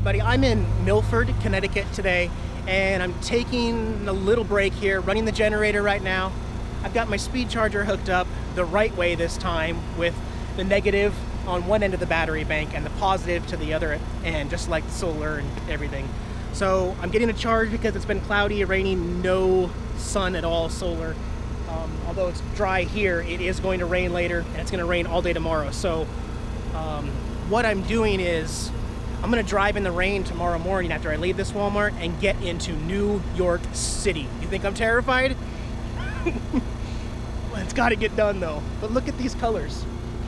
everybody. I'm in Milford, Connecticut today, and I'm taking a little break here, running the generator right now. I've got my speed charger hooked up the right way this time, with the negative on one end of the battery bank and the positive to the other end, just like solar and everything. So I'm getting a charge because it's been cloudy, raining, no sun at all, solar. Although it's dry here, it is going to rain later, and it's going to rain all day tomorrow. So what I'm doing is I'm going to drive in the rain tomorrow morning after I leave this Walmart and get into New York City. You think I'm terrified? Well, it's got to get done though. But look at these colors,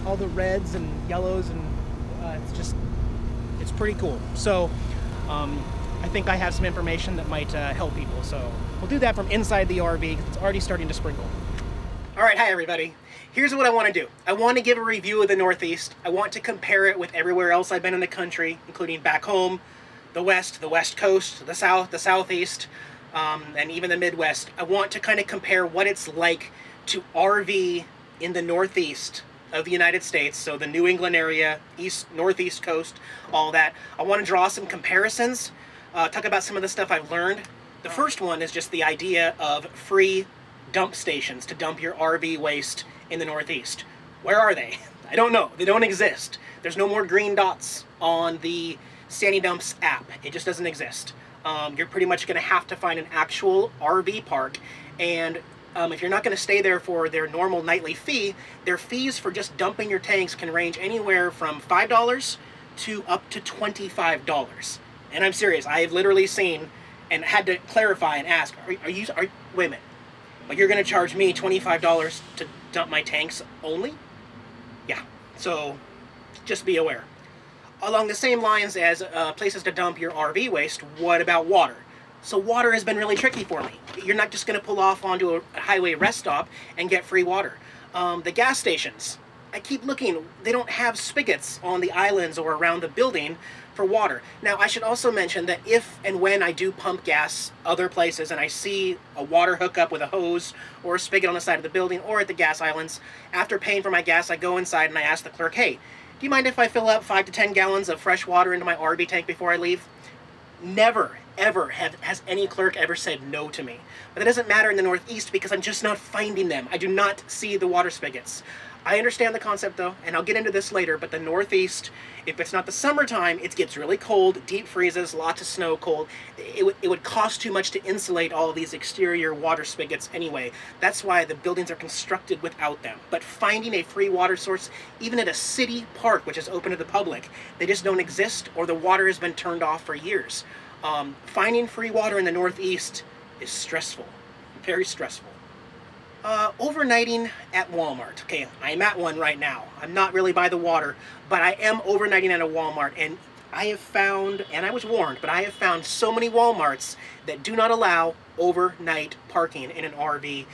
all the reds and yellows, and it's pretty cool. So I think I have some information that might help people. So we'll do that from inside the RV. It's already starting to sprinkle. All right, hi everybody. Here's what I want to do. I want to give a review of the Northeast. I want to compare it with everywhere else I've been in the country, including back home, the West Coast, the South, the Southeast, and even the Midwest. I want to kind of compare what it's like to RV in the Northeast of the United States, so the New England area, Northeast coast, all that. I want to draw some comparisons, talk about some of the stuff I've learned. The first one is just the idea of free dump stations to dump your RV waste in the Northeast. Where are they? I don't know. They don't exist. There's no more green dots on the Sandy Dumps app. It just doesn't exist. You're pretty much going to have to find an actual RV park, and if you're not going to stay there for their normal nightly fee, their fees for just dumping your tanks can range anywhere from $5 to up to $25. And I'm serious. I have literally seen and had to clarify and ask, wait a minute, but you're going to charge me $25 to dump my tanks only? Yeah, so just be aware. Along the same lines as places to dump your RV waste, what about water? So water has been really tricky for me. You're not just going to pull off onto a highway rest stop and get free water. The gas stations, I keep looking, they don't have spigots on the islands or around the building for water. Now, I should also mention that if and when I do pump gas other places and I see a water hookup with a hose or a spigot on the side of the building or at the gas islands, after paying for my gas, I go inside and I ask the clerk, hey, do you mind if I fill up 5 to 10 gallons of fresh water into my RV tank before I leave? Never, ever has any clerk ever said no to me. But that doesn't matter in the Northeast because I'm just not finding them. I do not see the water spigots. I understand the concept though, and I'll get into this later, but the Northeast, if it's not the summertime, it gets really cold, deep freezes, lots of snow, cold. It would cost too much to insulate all of these exterior water spigots anyway. That's why the buildings are constructed without them. But finding a free water source, even at a city park, which is open to the public, they just don't exist, or the water has been turned off for years. Finding free water in the Northeast is stressful, very stressful. Overnighting at Walmart. Okay, I'm at one right now. I'm not really by the water, but I am overnighting at a Walmart, and I have found, and I was warned, but I have found so many Walmarts that do not allow overnight parking in an RV.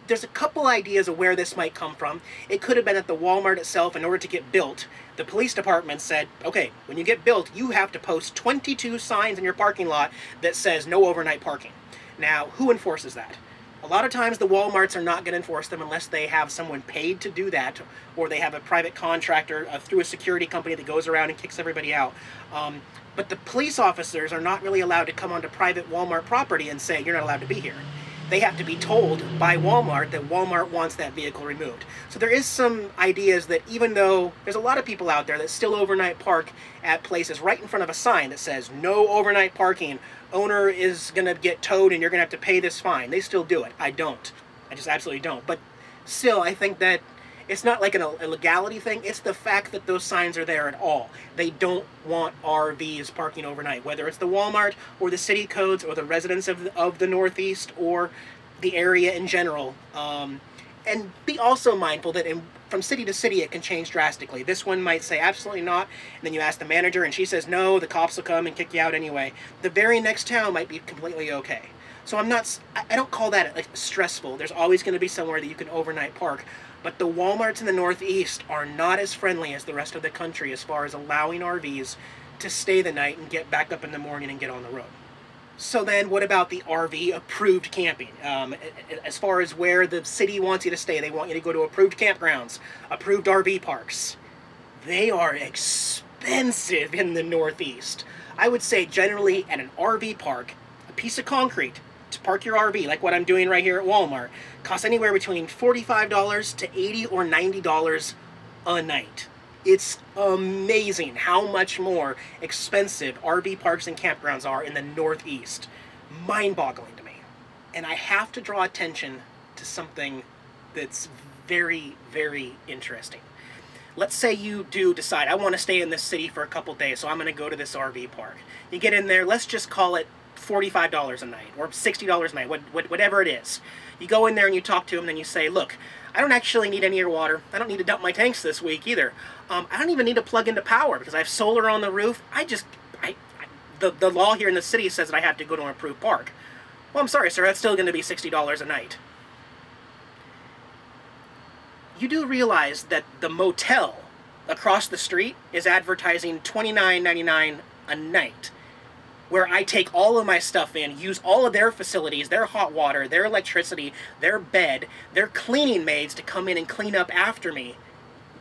There's a couple ideas of where this might come from. It could have been at the Walmart itself. In order to get built, the police department said, okay, when you get built, you have to post 22 signs in your parking lot that says no overnight parking. Now, who enforces that? A lot of times the Walmarts are not going to enforce them unless they have someone paid to do that, or they have a private contractor through a security company that goes around and kicks everybody out. But the police officers are not really allowed to come onto private Walmart property and say, you're not allowed to be here. They have to be told by Walmart that Walmart wants that vehicle removed. So there is some ideas that even though there's a lot of people out there that still overnight park at places right in front of a sign that says no overnight parking, owner is going to get towed and you're going to have to pay this fine. They still do it. I don't. I just absolutely don't. But still, I think that it's not like a legality thing. It's the fact that those signs are there at all. They don't want RVs parking overnight, whether it's the Walmart or the city codes or the residents of the Northeast or the area in general. And be also mindful that from city to city it can change drastically. This one might say absolutely not, and then you ask the manager and she says no, the cops will come and kick you out anyway. The very next town might be completely okay. So I don't call that like stressful. There's always going to be somewhere that you can overnight park. But the Walmarts in the Northeast are not as friendly as the rest of the country as far as allowing RVs to stay the night and get back up in the morning and get on the road. So then what about the RV approved camping? As far as where the city wants you to stay, they want you to go to approved campgrounds, approved RV parks. They are expensive. expensive in the Northeast. I would say generally at an RV park, a piece of concrete to park your RV, like what I'm doing right here at Walmart, costs anywhere between $45 to $80 or $90 a night. It's amazing how much more expensive RV parks and campgrounds are in the Northeast. Mind-boggling to me. And I have to draw attention to something that's very, very interesting. Let's say you do decide, I want to stay in this city for a couple days, so I'm going to go to this RV park. You get in there, let's just call it $45 a night, or $60 a night, whatever it is. You go in there and you talk to them, and then you say, look, I don't actually need any of your water. I don't need to dump my tanks this week either. I don't even need to plug into power because I have solar on the roof. The law here in the city says that I have to go to an approved park. Well, I'm sorry, sir, that's still going to be $60 a night. You do realize that the motel across the street is advertising $29.99 a night, where I take all of my stuff in, use all of their facilities, their hot water, their electricity, their bed, their cleaning maids to come in and clean up after me.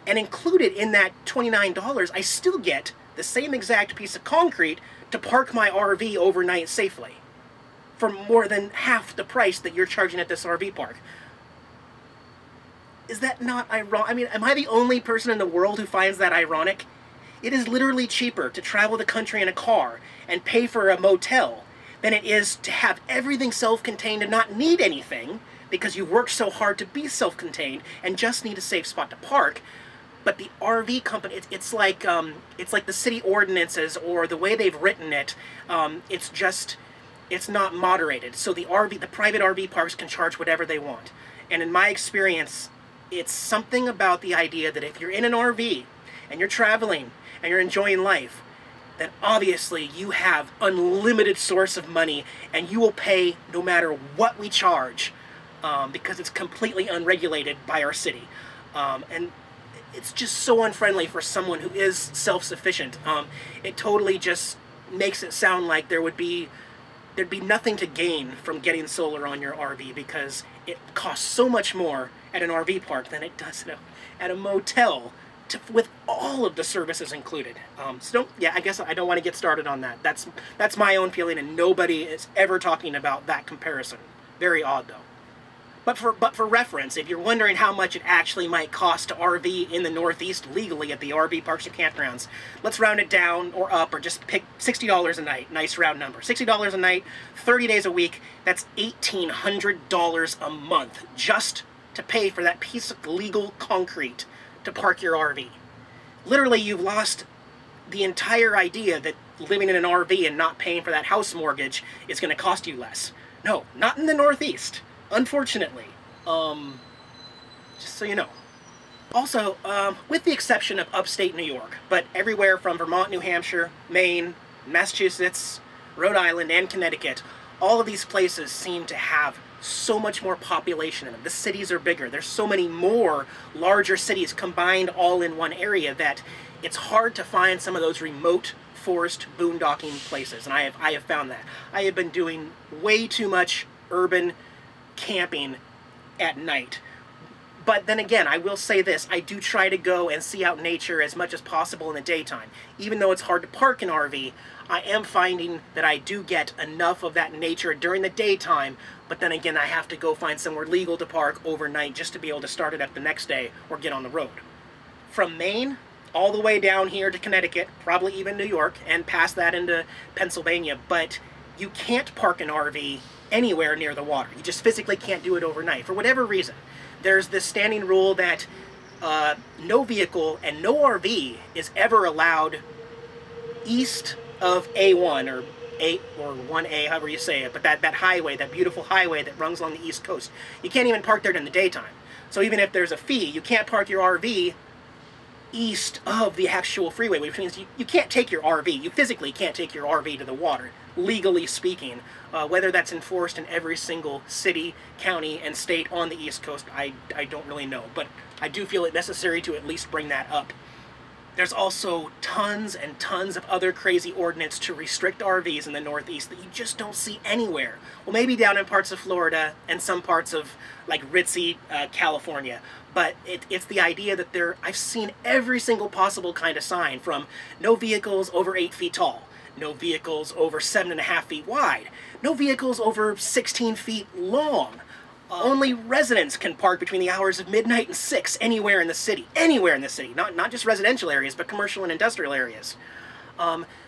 And included in that $29, I still get the same exact piece of concrete to park my RV overnight safely for more than half the price that you're charging at this RV park. Is that not ironic? I mean, am I the only person in the world who finds that ironic? It is literally cheaper to travel the country in a car and pay for a motel than it is to have everything self-contained and not need anything because you worked so hard to be self-contained and just need a safe spot to park. But the RV company, it's like the city ordinances or the way they've written it. It's not moderated. So the private RV parks can charge whatever they want. And in my experience, it's something about the idea that if you're in an RV and you're traveling and you're enjoying life, then obviously you have unlimited source of money and you will pay no matter what we charge because it's completely unregulated by our city. And it's just so unfriendly for someone who is self-sufficient. It totally just makes it sound like there'd be nothing to gain from getting solar on your RV because it costs so much more at an RV park than it does at a motel with all of the services included. I guess I don't want to get started on that. That's my own feeling, and nobody is ever talking about that comparison. Very odd, though. But for reference, if you're wondering how much it actually might cost to RV in the Northeast legally at the RV parks or campgrounds, let's round it down or up or just pick $60 a night. Nice round number. $60 a night, 30 days a week, that's $1,800 a month just to pay for that piece of legal concrete to park your RV. Literally, you've lost the entire idea that living in an RV and not paying for that house mortgage is going to cost you less. No, not in the Northeast. Unfortunately, just so you know. Also, with the exception of upstate New York, but everywhere from Vermont, New Hampshire, Maine, Massachusetts, Rhode Island, and Connecticut, all of these places seem to have so much more population in them. The cities are bigger. There's so many more larger cities combined all in one area that it's hard to find some of those remote forest boondocking places, and I have found that. I have been doing way too much urban camping at night. But then again, I will say this, I do try to go and see out nature as much as possible in the daytime. Even though it's hard to park an RV, I am finding that I do get enough of that nature during the daytime, but then again, I have to go find somewhere legal to park overnight just to be able to start it up the next day or get on the road. From Maine all the way down here to Connecticut, probably even New York, and past that into Pennsylvania, but you can't park an RV anywhere near the water. You just physically can't do it overnight for whatever reason. There's this standing rule that no vehicle and no RV is ever allowed east of A1 or 1A, however you say it, but that highway, that beautiful highway that runs along the East Coast. You can't even park there during the daytime. So even if there's a fee, you can't park your RV east of the actual freeway, which means you can't take your RV. You physically can't take your RV to the water, legally speaking. Whether that's enforced in every single city, county, and state on the East Coast, I don't really know. But I do feel it necessary to at least bring that up. There's also tons and tons of other crazy ordinance to restrict RVs in the Northeast that you just don't see anywhere. Well, maybe down in parts of Florida and some parts of like ritzy California. But it's the idea that I've seen every single possible kind of sign, from no vehicles over 8 feet tall, no vehicles over 7.5 feet wide, no vehicles over 16 feet long. Only residents can park between the hours of midnight and 6 anywhere in the city. Anywhere in the city. Not just residential areas, but commercial and industrial areas.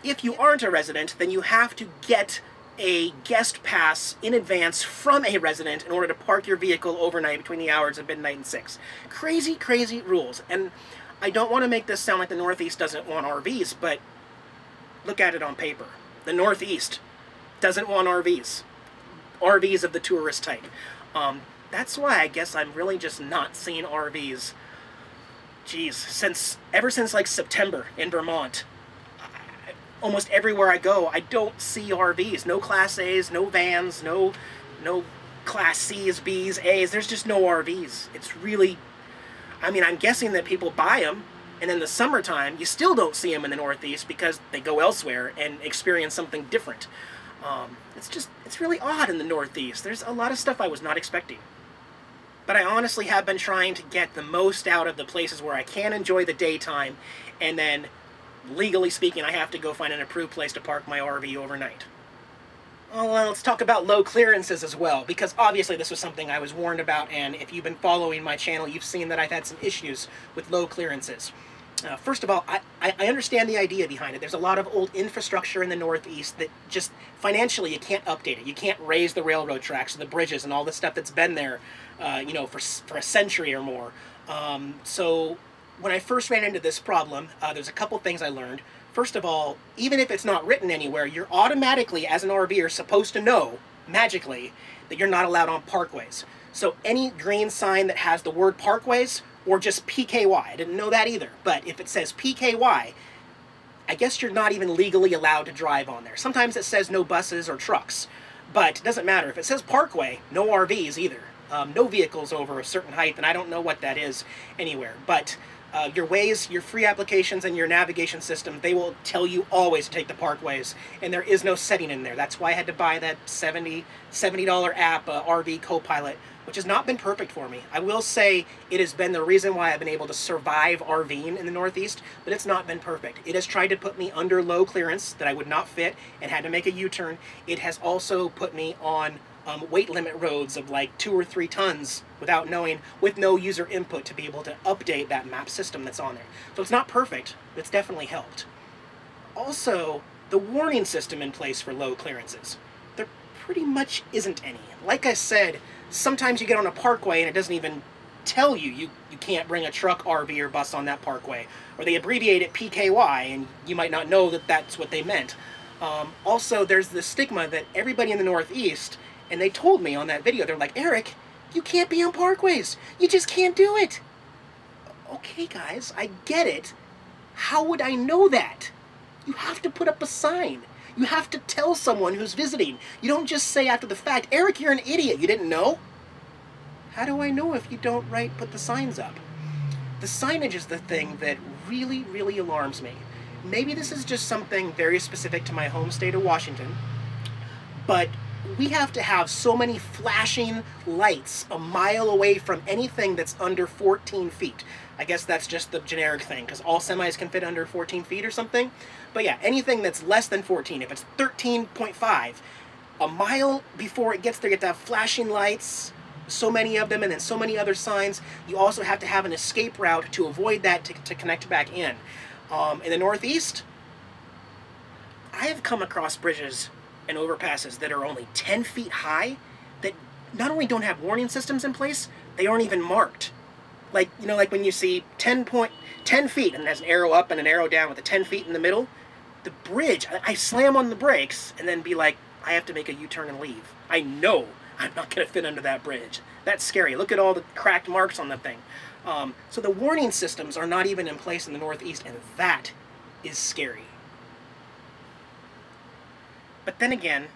If you aren't a resident, then you have to get a guest pass in advance from a resident in order to park your vehicle overnight between the hours of midnight and 6. Crazy, crazy rules. And I don't want to make this sound like the Northeast doesn't want RVs, but look at it on paper. The Northeast doesn't want RVs. RVs of the tourist type. That's why I guess I'm really just not seeing RVs, ever since like September in Vermont. Almost everywhere I go, I don't see RVs. No Class A's, no vans, no Class C's, B's, A's. There's just no RVs. It's really, I mean, I'm guessing that people buy them, and in the summertime, you still don't see them in the Northeast because they go elsewhere and experience something different. It's really odd in the Northeast. There's a lot of stuff I was not expecting. But I honestly have been trying to get the most out of the places where I can enjoy the daytime, and then, legally speaking, I have to go find an approved place to park my RV overnight. Well, let's talk about low clearances as well, because obviously this was something I was warned about, and if you've been following my channel, you've seen that I've had some issues with low clearances. First of all, I understand the idea behind it. There's a lot of old infrastructure in the Northeast that just, financially, you can't update it. You can't raise the railroad tracks and the bridges and all the stuff that's been there, for a century or more. So when I first ran into this problem, there's a couple things I learned. First of all, even if it's not written anywhere, you're automatically, as an RVer, supposed to know, magically, that you're not allowed on parkways. So any green sign that has the word parkways, or just PKY, I didn't know that either, but if it says PKY, I guess you're not even legally allowed to drive on there. Sometimes it says no buses or trucks, but it doesn't matter. If it says parkway, no RVs either. No vehicles over a certain height, and I don't know what that is anywhere. But your Waze, your free applications, and your navigation system, they will tell you always to take the parkways, and there is no setting in there. That's why I had to buy that $70 app, RV Copilot, which has not been perfect for me. I will say it has been the reason why I've been able to survive RVing in the Northeast, but it's not been perfect. It has tried to put me under low clearance that I would not fit and had to make a U-turn. It has also put me on weight limit roads of like 2 or 3 tons without knowing, with no user input to be able to update that map system that's on there. So it's not perfect, but it's definitely helped. Also, the warning system in place for low clearances, there pretty much isn't any. Like I said, sometimes you get on a parkway and it doesn't even tell you you can't bring a truck, RV, or bus on that parkway. Or they abbreviate it PKY, and you might not know that that's what they meant. Also, there's the stigma that everybody in the Northeast, and they told me on that video, they're like, Eric, you can't be on parkways. You just can't do it. Okay, guys, I get it. How would I know that? You have to put up a sign. You have to tell someone who's visiting. You don't just say after the fact, Eric, you're an idiot. You didn't know? How do I know if you don't put the signs up? The signage is the thing that really, really alarms me. Maybe this is just something very specific to my home state of Washington, but we have to have so many flashing lights a mile away from anything that's under 14 feet. I guess that's just the generic thing, because all semis can fit under 14 feet or something. But yeah, anything that's less than 14, if it's 13.5, a mile before it gets there, you have to have flashing lights, so many of them, and then so many other signs. You also have to have an escape route to avoid that to connect back in. In the Northeast, I have come across bridges and overpasses that are only 10 feet high that not only don't have warning systems in place, they aren't even marked. Like, you know, like when you see 10 feet and there's an arrow up and an arrow down with the 10 feet in the middle, the bridge, I slam on the brakes and then be like, I have to make a U-turn and leave. I know I'm not going to fit under that bridge. That's scary. Look at all the cracked marks on the thing. So the warning systems are not even in place in the Northeast, and that is scary. But then again,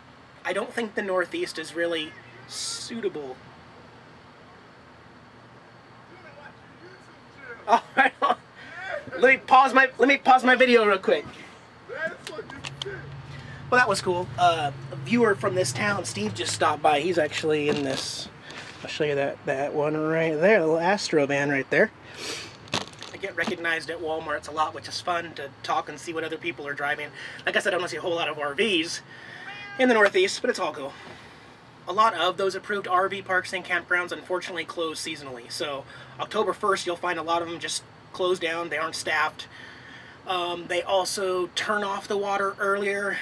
I don't think the Northeast is really suitable. Oh, right on. Let me pause my video real quick. Well, that was cool. A viewer from this town, Steve, just stopped by. He's actually in this. I'll show you that one right there, the little Astro van right there. I get recognized at Walmarts a lot, which is fun to talk and see what other people are driving. Like I said, I don't see a whole lot of RVs in the Northeast, but it's all cool. A lot of those approved RV parks and campgrounds unfortunately close seasonally. So October 1st, you'll find a lot of them just closed down. They aren't staffed. They also turn off the water earlier,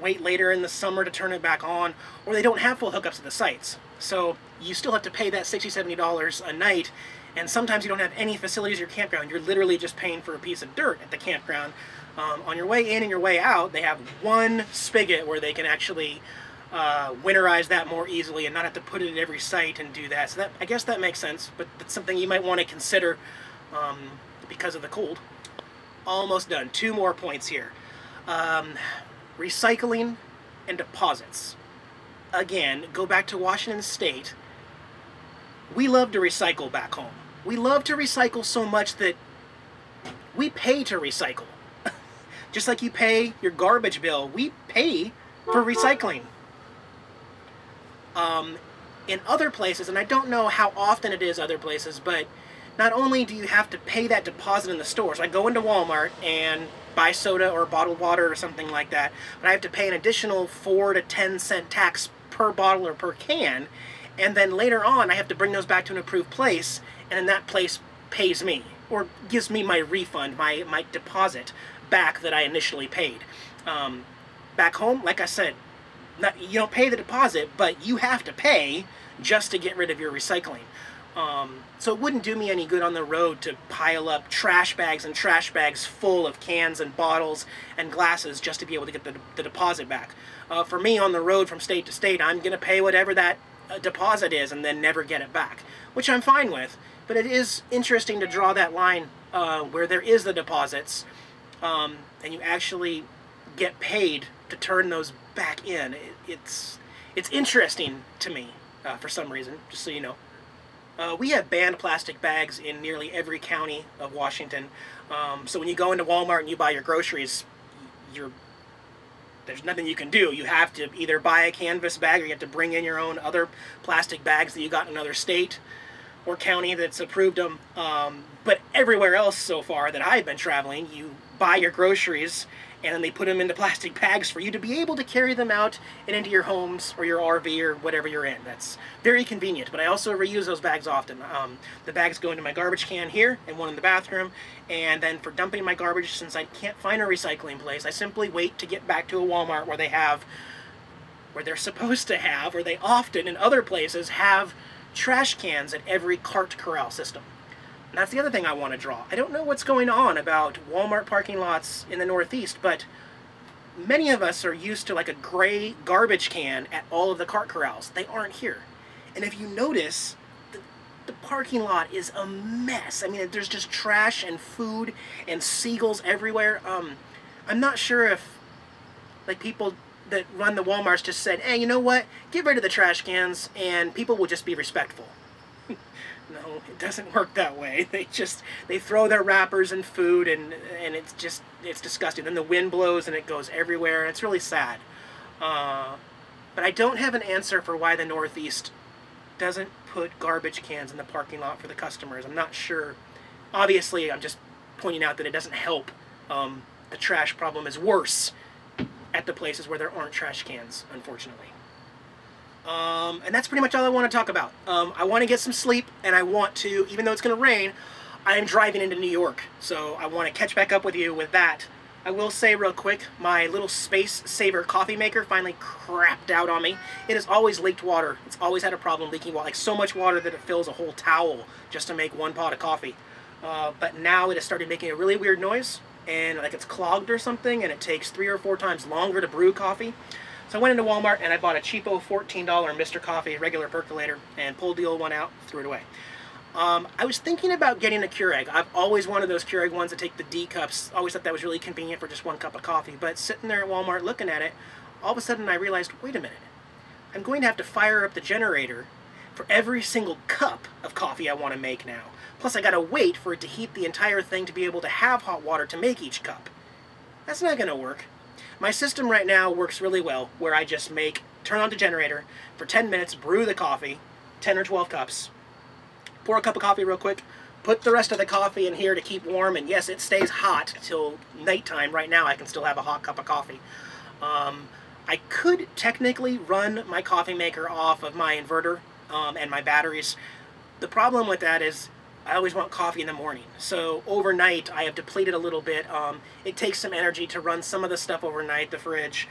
wait later in the summer to turn it back on, or they don't have full hookups at the sites. So you still have to pay that $60, $70 a night, and sometimes you don't have any facilities at your campground. You're literally just paying for a piece of dirt at the campground. On your way in and your way out, they have one spigot where they can actually winterize that more easily and not have to put it at every site and do that. So that, I guess that makes sense, but that's something you might want to consider because of the cold. Almost done. 2 more points here. Recycling and deposits. Again, go back to Washington State. We love to recycle back home. We love to recycle so much that we pay to recycle. Just like you pay your garbage bill, we pay for recycling. In other places, and I don't know how often it is other places, but not only do you have to pay that deposit in the stores, I go into Walmart and buy soda or bottled water or something like that, but I have to pay an additional 4 to 10 cent tax per bottle or per can, and then later on I have to bring those back to an approved place, and then that place pays me, or gives me my refund, my deposit back that I initially paid. Back home, like I said, you don't pay the deposit, but you have to pay just to get rid of your recycling. So it wouldn't do me any good on the road to pile up trash bags and trash bags full of cans and bottles and glasses just to be able to get the deposit back. For me, on the road from state to state, I'm going to pay whatever that deposit is and then never get it back, which I'm fine with. But it is interesting to draw that line where there is the deposits and you actually get paid to turn those back in. It's interesting to me for some reason, just so you know. We have banned plastic bags in nearly every county of Washington. So when you go into Walmart and you buy your groceries, there's nothing you can do. You have to either buy a canvas bag or you have to bring in your own other plastic bags that you got in another state or county that's approved them. But everywhere else so far that I've been traveling, you buy your groceries and then they put them into plastic bags for you to be able to carry them out and into your homes or your RV or whatever you're in. That's very convenient, but I also reuse those bags often. The bags go into my garbage can here and one in the bathroom, and then for dumping my garbage, since I can't find a recycling place, I simply wait to get back to a Walmart where they're supposed to have, or they often in other places have, trash cans at every cart corral system. And that's the other thing I want to draw. I don't know what's going on about Walmart parking lots in the Northeast, but many of us are used to like a gray garbage can at all of the cart corrals. They aren't here. And if you notice, the parking lot is a mess. I mean, there's just trash and food and seagulls everywhere. I'm not sure if like people that run the Walmarts just said, hey, you know what? Get rid of the trash cans and people will just be respectful. No, it doesn't work that way. They throw their wrappers and food and it's disgusting. Then the wind blows and it goes everywhere and it's really sad. But I don't have an answer for why the Northeast doesn't put garbage cans in the parking lot for the customers. I'm not sure. Obviously, I'm just pointing out that it doesn't help. The trash problem is worse at the places where there aren't trash cans, unfortunately. And that's pretty much all I want to talk about. I want to get some sleep, and I want to, even though it's going to rain, I am driving into New York, so I want to catch back up with you with that. I will say real quick, my little Space Saver coffee maker finally crapped out on me. It has always leaked water. It's always had a problem leaking water, like so much water that it fills a whole towel just to make one pot of coffee. But now it has started making a really weird noise, and like it's clogged or something, and it takes 3 or 4 times longer to brew coffee. So I went into Walmart and I bought a cheapo $14 Mr. Coffee regular percolator and pulled the old one out, threw it away. I was thinking about getting a Keurig. I've always wanted those Keurig ones that take the D cups. Always thought that was really convenient for just 1 cup of coffee. But sitting there at Walmart looking at it, all of a sudden I realized, wait a minute. I'm going to have to fire up the generator for every single cup of coffee I want to make now. Plus I gotta wait for it to heat the entire thing to be able to have hot water to make each cup. That's not gonna work. My system right now works really well, where I just turn on the generator for 10 minutes, brew the coffee, 10 or 12 cups, pour a cup of coffee real quick, put the rest of the coffee in here to keep warm, and yes, it stays hot till nighttime. Right now I can still have a hot cup of coffee. I could technically run my coffee maker off of my inverter and my batteries. The problem with that is I always want coffee in the morning. So overnight I have depleted a little bit. It takes some energy to run some of the stuff overnight, the fridge,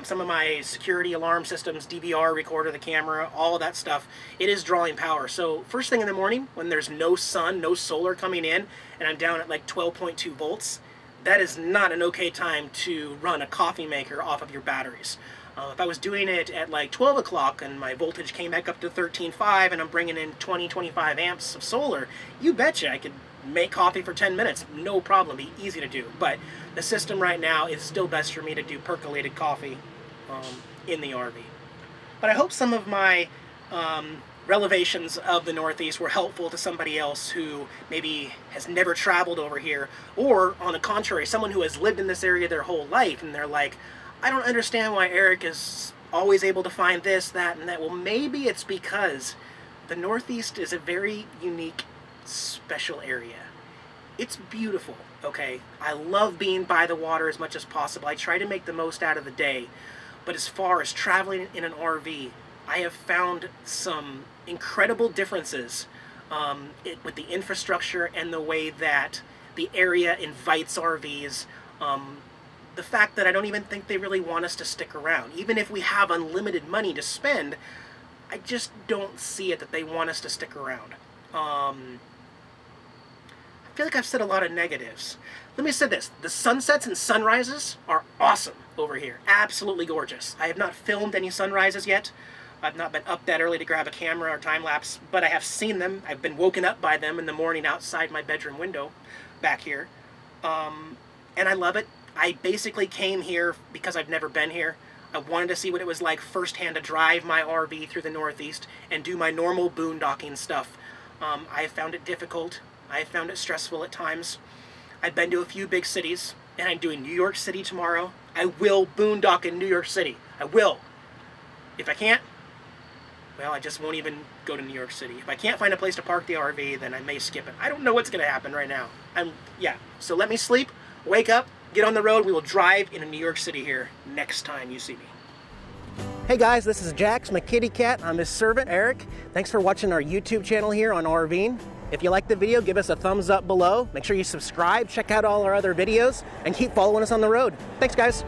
some of my security alarm systems, DVR recorder, the camera, all of that stuff. It is drawing power. So first thing in the morning, when there's no sun, no solar coming in, and I'm down at like 12.2 volts, that is not an okay time to run a coffee maker off of your batteries. If I was doing it at like 12 o'clock and my voltage came back up to 13.5 and I'm bringing in 20-25 amps of solar, you betcha I could make coffee for 10 minutes. No problem, be easy to do. But the system right now is still best for me to do percolated coffee in the RV. But I hope some of my revelations of the Northeast were helpful to somebody else who maybe has never traveled over here, or on the contrary, someone who has lived in this area their whole life and they're like, I don't understand why Eric is always able to find this, that, and that. Well, maybe it's because the Northeast is a very unique, special area. It's beautiful, okay? I love being by the water as much as possible. I try to make the most out of the day. But as far as traveling in an RV, I have found some incredible differences with the infrastructure and the way that the area invites RVs. The fact that I don't even think they really want us to stick around. Even if we have unlimited money to spend, I just don't see it that they want us to stick around. I feel like I've said a lot of negatives. Let me say this. The sunsets and sunrises are awesome over here. Absolutely gorgeous. I have not filmed any sunrises yet. I've not been up that early to grab a camera or time-lapse, but I have seen them. I've been woken up by them in the morning outside my bedroom window back here. And I love it. I basically came here because I've never been here. I wanted to see what it was like firsthand to drive my RV through the Northeast and do my normal boondocking stuff. I have found it difficult. I have found it stressful at times. I've been to a few big cities, and I'm doing New York City tomorrow. I will boondock in New York City. I will. If I can't, well, I just won't even go to New York City. If I can't find a place to park the RV, then I may skip it. I don't know what's going to happen right now. So let me sleep, wake up, get on the road. We will drive into New York City here next time you see me. Hey guys, this is Jax, my kitty cat. I'm his servant, Eric. Thanks for watching our YouTube channel here on RVing. If you liked the video, give us a thumbs up below. Make sure you subscribe, check out all our other videos, and keep following us on the road. Thanks, guys.